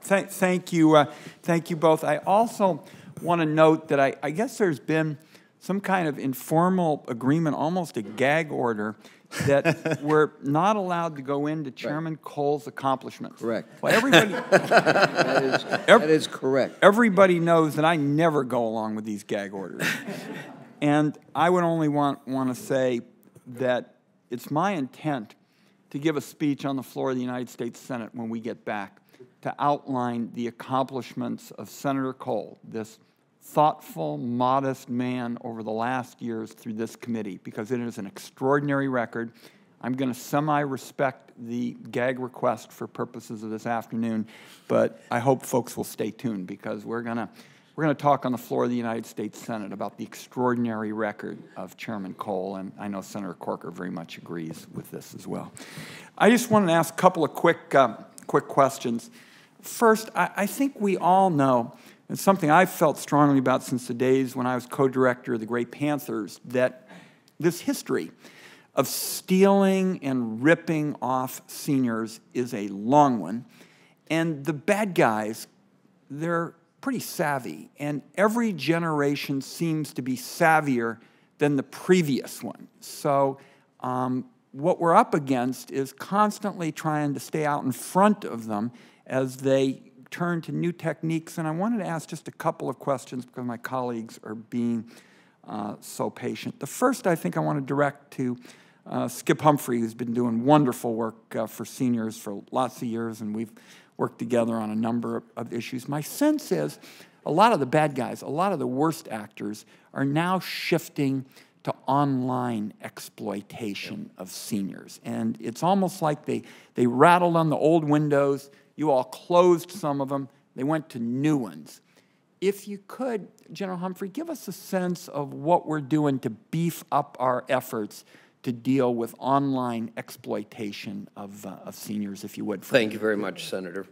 Thank you both. I also want to note that I guess there's been some kind of informal agreement, almost a gag order, that we're not allowed to go into Chairman Cole's accomplishments. Correct. Well, everybody, that is correct. Everybody knows that I never go along with these gag orders. And I would only want to say that it's my intent to give a speech on the floor of the United States Senate when we get back to outline the accomplishments of Senator Cole, this thoughtful, modest man over the last years through this committee, because it is an extraordinary record. I'm going to semi-respect the gag request for purposes of this afternoon, but I hope folks will stay tuned, because we're going to talk on the floor of the United States Senate about the extraordinary record of Chairman Cole, and I know Senator Corker very much agrees with this as well. I just wanted to ask a couple of quick questions. First, I think we all know, and something I've felt strongly about since the days when I was co-director of the Great Panthers, that this history of stealing and ripping off seniors is a long one, and the bad guys, they're pretty savvy, and every generation seems to be savvier than the previous one. So what we're up against is constantly trying to stay out in front of them as they turn to new techniques. And I wanted to ask just a couple of questions because my colleagues are being so patient. The first I think I want to direct to Skip Humphrey, who's been doing wonderful work for seniors for lots of years, and we've worked together on a number of issues. My sense is a lot of the bad guys, a lot of the worst actors are now shifting to online exploitation of seniors. And it's almost like they rattled on the old windows, you all closed some of them, they went to new ones. If you could, General Humphrey, give us a sense of what we're doing to beef up our efforts to deal with online exploitation of seniors, if you would. Thank you very much, Senator.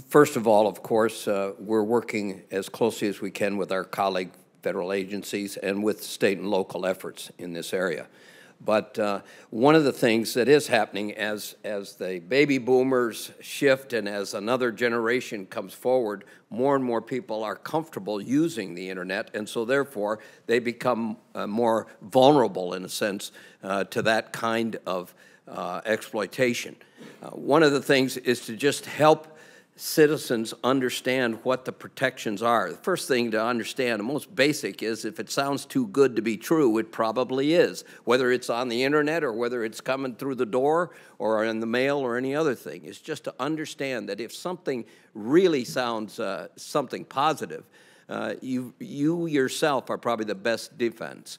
First of all, of course, we're working as closely as we can with our colleague federal agencies and with state and local efforts in this area. But one of the things that is happening as the baby boomers shift and as another generation comes forward, more and more people are comfortable using the internet, and so therefore they become more vulnerable, in a sense, to that kind of exploitation. One of the things is to just help citizens understand what the protections are. The first thing to understand, the most basic, is if it sounds too good to be true, it probably is, whether it's on the internet or whether it's coming through the door or in the mail or any other thing. It's just to understand that if something really sounds something positive, you yourself are probably the best defense.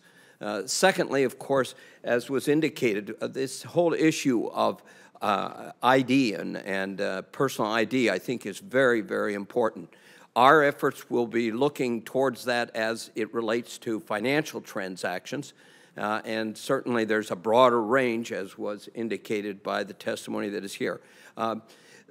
Secondly, of course, as was indicated, this whole issue of ID and personal ID, I think, is very, very important. Our efforts will be looking towards that as it relates to financial transactions, and certainly there's a broader range, as was indicated by the testimony that is here. The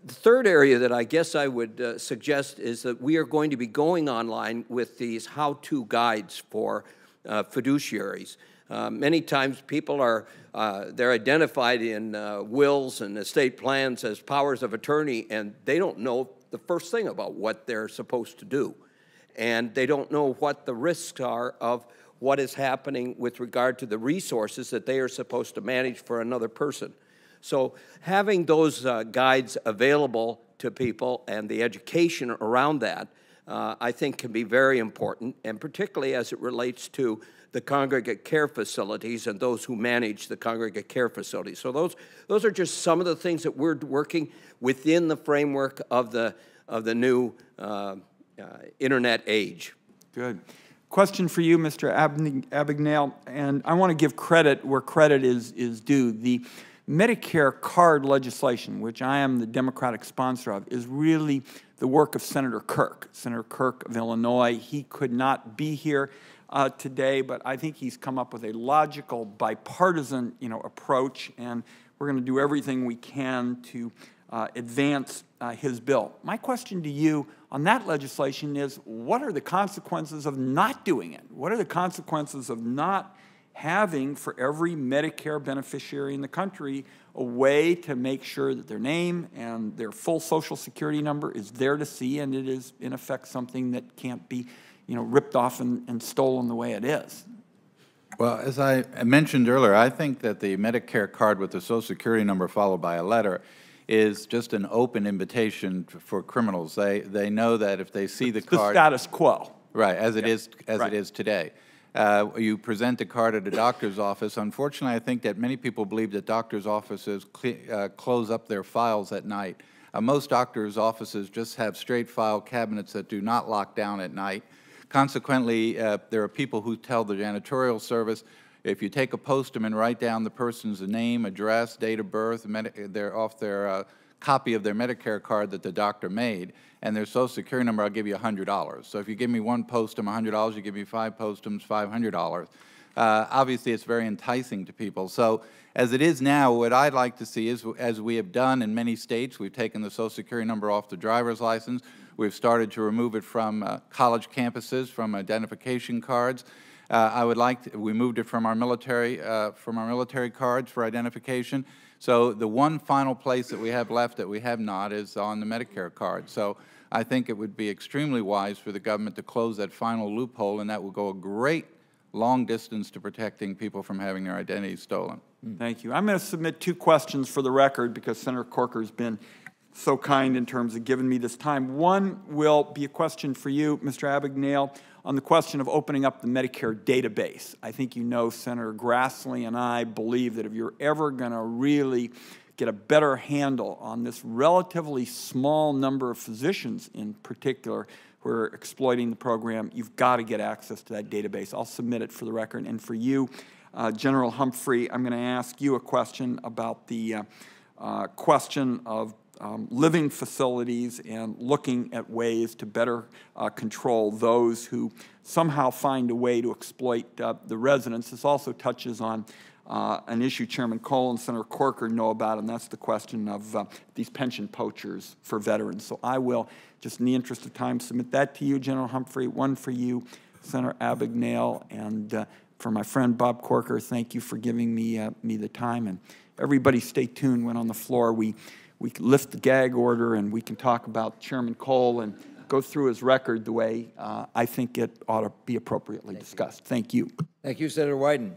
third area that I guess I would suggest is that we are going to be going online with these how-to guides for fiduciaries. Many times people they're identified in wills and estate plans as powers of attorney, and they don't know the first thing about what they're supposed to do. And they don't know what the risks are of what is happening with regard to the resources that they are supposed to manage for another person. So having those guides available to people and the education around that, I think, can be very important, and particularly as it relates to the congregate care facilities and those who manage the congregate care facilities. So those are just some of the things that we're working within the framework of the new internet age. Good. Question for you, Mr. Abagnale, and I want to give credit where credit is due. The Medicare card legislation, which I am the Democratic sponsor of, is really the work of Senator Kirk of Illinois. He could not be here today, but I think he's come up with a logical, bipartisan, approach, and we're going to do everything we can to advance his bill. My question to you on that legislation is, what are the consequences of not doing it? What are the consequences of not having for every Medicare beneficiary in the country a way to make sure that their name and their full Social Security number is there to see, and it is, in effect, something that can't be, ripped off and stolen the way it is. Well, as I mentioned earlier, I think that the Medicare card with the Social Security number followed by a letter is just an open invitation for criminals. They know that if they see the card, the status quo, right, as it is today. You present the card at a doctor's office. Unfortunately, I think that many people believe that doctors' offices close up their files at night. Most doctors' offices just have straight file cabinets that do not lock down at night. Consequently, there are people who tell the janitorial service, if you take a post-it and write down the person's name, address, date of birth, their copy of their Medicare card that the doctor made, and their Social Security number, I'll give you $100. So if you give me one post-it, $100, you give me 5 post-its, $500. Obviously, it's very enticing to people. So as it is now, what I'd like to see is, as we have done in many states, we've taken the Social Security number off the driver's license. We've started to remove it from college campuses, from identification cards. We moved it from our military cards for identification. So the one final place that we have left that we have not is on the Medicare card. So I think it would be extremely wise for the government to close that final loophole, and that will go a great long distance to protecting people from having their identities stolen. Thank you. I'm going to submit 2 questions for the record because Senator Corker's been so kind in terms of giving me this time. One will be a question for you, Mr. Abagnale, on the question of opening up the Medicare database. I think you know Senator Grassley and I believe that if you're ever going to really get a better handle on this relatively small number of physicians in particular who are exploiting the program, you've got to get access to that database. I'll submit it for the record. And for you, General Humphrey, I'm going to ask you a question about the question of living facilities and looking at ways to better control those who somehow find a way to exploit the residents. This also touches on an issue Chairman Cole and Senator Corker know about, and that's the question of these pension poachers for veterans. So I will, just in the interest of time, submit that to you, General Humphrey, one for you, Senator Abagnale, and for my friend Bob Corker, thank you for giving me the time. And everybody stay tuned when on the floor we lift the gag order and we can talk about Chairman Cole and go through his record the way I think it ought to be appropriately discussed. Thank you. Thank you, Senator Wyden.